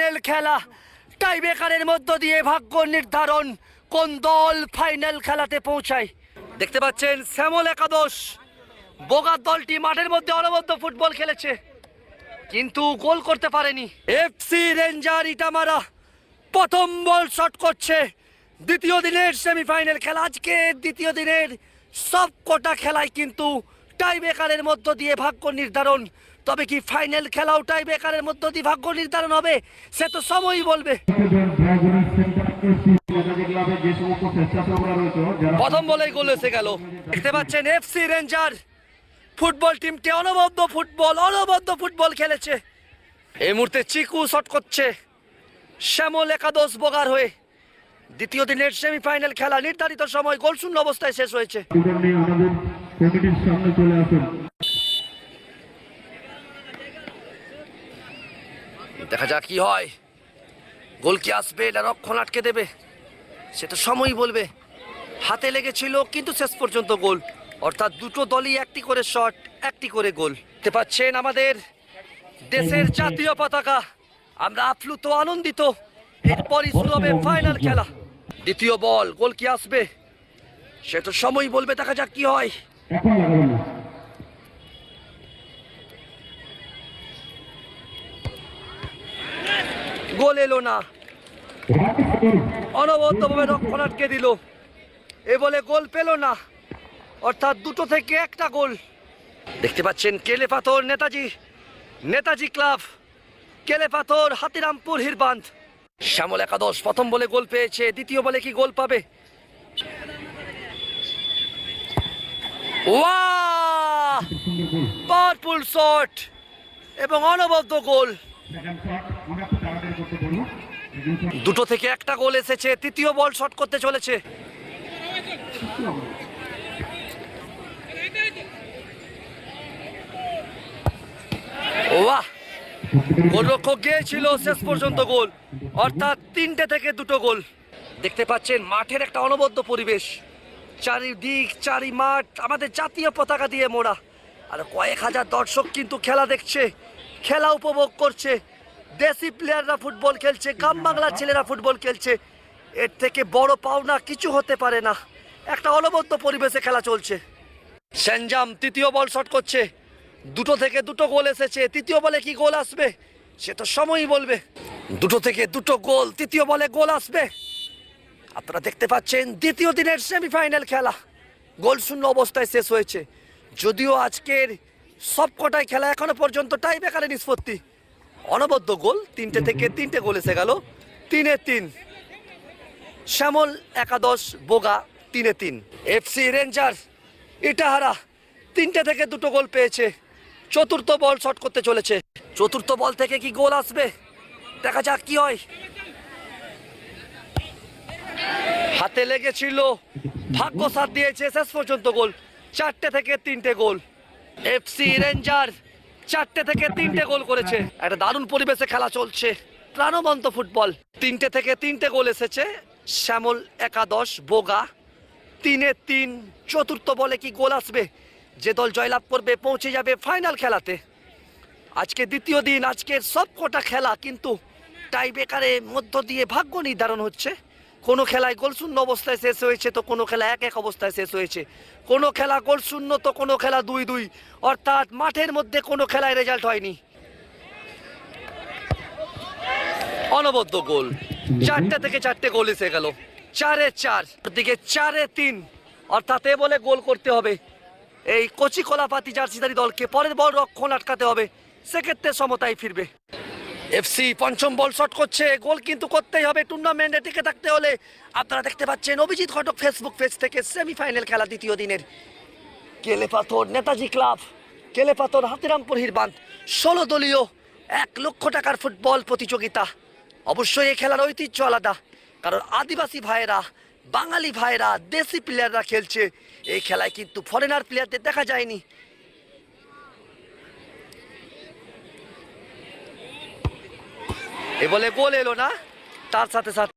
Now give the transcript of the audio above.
Final খেলা, টাই ব্রেকারের মধ্য দিয়ে ভাগ্য নির্ধারণ কোন দল ফাইনাল খেলাতে পৌঁছায়। দেখতে পাচ্ছেন শ্যামল একাদশ বোগার দলটি মাঠের মধ্যে অনবদ্য ফুটবল খেলেছে, কিন্তু গোল করতে পারেনি। এফসি রেঞ্জার ইটামারা প্রথম বল শট করছে। দ্বিতীয় দিনের সেমিফাইনাল খেলা, আজকে দ্বিতীয় দিনের সব কটা খেলায় কিন্তু টাই ব্রেকারের মধ্য দিয়ে ভাগ্য নির্ধারণ। তবে কি ফাইনাল খেলাও টাই ব্রেকারের মধ্য দিয়ে ভাগ্য নির্ধারণ হবে, সে তো সময়ই বলবে। প্রথম বলেই গোল এসে গেল। দেখতে পাচ্ছেন এফসি রেঞ্জার ফুটবল টিমটি অনবদ্য ফুটবল খেলেছে। এই মুহূর্তে চিকু শট করছে শ্যামল একাদশ বোগার হয়ে। দ্বিতীয় দিনের সেমিফাইনাল খেলা নির্ধারিত সময় গোল শূন্য অবস্থায় শেষ হয়েছে। দেখা যাক কি হয়, গোল কি আসবে না রক্ষণ আটকে দেবে, সেটা সময়ই বলবে। হাতে লেগেছিল কিন্তু শেষ পর্যন্ত গোল, অর্থাৎ দুটো দলই একটি করে শট, একটি করে গোল। দেখতে পাচ্ছেন আমাদের দেশের জাতীয় পতাকা, আমরা আপ্লুত আনন্দিত। এরপরই শুরু হবে ফাইনাল খেলা। দ্বিতীয় বল, গোল কি আসবে সে তো সময়ই বলবে। দেখা যাক কি হয়। গোল এলো না, অনবদ্যভাবে রক্ষণ আটকে দিল। এ বলে গোল পেল না, অর্থাৎ দুটো থেকে একটা গোল। দেখতে পাচ্ছেন কেলে পাথর নেতাজি ক্লাব, কেলে পাথর হাতিরামপুর হিরবান্ধ। শ্যামল একাদশ প্রথম বলে গোল পেয়েছে, দ্বিতীয় বলে কি গোল পাবে? ওয়াও, পাওয়ারফুল শট এবং অনবদ্য গোল। দুটো থেকে একটা গোল এসেছে। তৃতীয় বল শট করতে চলেছে। ওয়াহ, গোলরক্ষক গিয়েছিল, শেষ পর্যন্ত গোল, অর্থাৎ 3টে থেকে 2টো গোল। দেখতে পাচ্ছেন মাঠের একটা অনবদ্য পরিবেশ, চারিদিক চারি মাঠ আমাদের জাতীয় পতাকা দিয়ে মোড়া, আর কয়েক হাজার দর্শক কিন্তু খেলা দেখছে, খেলা উপভোগ করছে। দেশি প্লেয়াররা ফুটবল খেলছে, গ্রাম বাংলার ছেলেরা ফুটবল খেলছে। এর থেকে বড় পাওনা কিছু হতে পারে না। একটা অনবদ্য পরিবেশে খেলা চলছে। সেনজাম তৃতীয় বল শট করছে, দুটো থেকে 2টো গোল এসেছে। তৃতীয় বলে কি গোল আসবে সে তো সময়ই বলবে। দুটো থেকে 2টো গোল, তৃতীয় বলে গোল আসবে। আপনারা দেখতে পাচ্ছেন দ্বিতীয় দিনের সেমিফাইনাল খেলা গোল শূন্য অবস্থায় শেষ হয়েছে। যদিও আজকের সবকটাই খেলা এখনো পর্যন্ত টাই ব্রেকারে নিষ্পত্তি। অনবদ্য গোল, 3টে থেকে 3টে গোল এসে গেল। 3-3 শ্যামল একাদশ বোগা, 3-3 এফসি রেঞ্জার ইটাহারা 3টে থেকে 2টো গোল পেয়েছে। চতুর্থ বল শট করতে চলেছে। চতুর্থ বল থেকে কি গোল আসবে, দেখা যাক কি হয়। হাতে লেগেছিল, ভাগ্য সাথ দিয়েছে, শেষ পর্যন্ত গোল। 4টে থেকে 3টে গোল। এফসি রেঞ্জার 4টে থেকে 3টে গোল করেছে। একটা দারুণ পরিবেশে খেলা চলছে, প্রাণবন্ত ফুটবল। 3টে থেকে 3টে গোল এসেছে শ্যামল একাদশ বোগা, 3-3। চতুর্থ বলে কি গোল আসবে, যে দল জয়লাভ করবে পৌঁছে যাবে ফাইনাল খেলাতে। আজকে দ্বিতীয় দিন, আজকের সব কটা খেলা কিন্তু টাই ব্রেকারের মধ্য দিয়ে ভাগ্য নির্ধারণ হচ্ছে। কোনো খেলায় গোল শূন্য অবস্থায় শেষ হয়েছে, তো কোনো খেলা 1-1 অবস্থায় শেষ হয়েছে। কোনো খেলা গোল শূন্য, তো কোনো খেলা 2-2, অর্থাৎ মাঠের মধ্যে কোনো খেলায় রেজাল্ট হয়নি। অনবদ্য গোল, 4টে থেকে 4টে গোল এসে গেল। 4-4 দিকে 4-3, অর্থাৎ এ বলে গোল করতে হবে এই কচি কলাপাতি জার্সিধারী দলকে। পরের বল রক্ষণ আটকাতে হবে, সেক্ষেত্রে সমতায় ফিরবে। এফসি পঞ্চম বল শট করছে, গোল কিন্তু করতেই হবে টুর্নামেন্টে টিকে থাকতে হলে। আপনারা দেখতে পাচ্ছেন অভিজিৎ ঘটক ফেসবুক পেজ থেকে সেমিফাইনাল খেলা দ্বিতীয় দিনের কেলে পাথর নেতাজি ক্লাব, কেলে পাথর হাতিরামপুর হিরবান্ধ 16 দলীয় 1 লক্ষ টাকার ফুটবল প্রতিযোগিতা। অবশ্যই এই খেলার ঐতিহ্য আলাদা, কারণ আদিবাসী ভাইয়েরা, বাঙালি ভাইয়েরা, দেশি প্লেয়াররা খেলছে। এই খেলায় কিন্তু ফরেনার প্লেয়ারদের দেখা যায়নি। এ বলে গোল এলো না, তার সাথে সাথে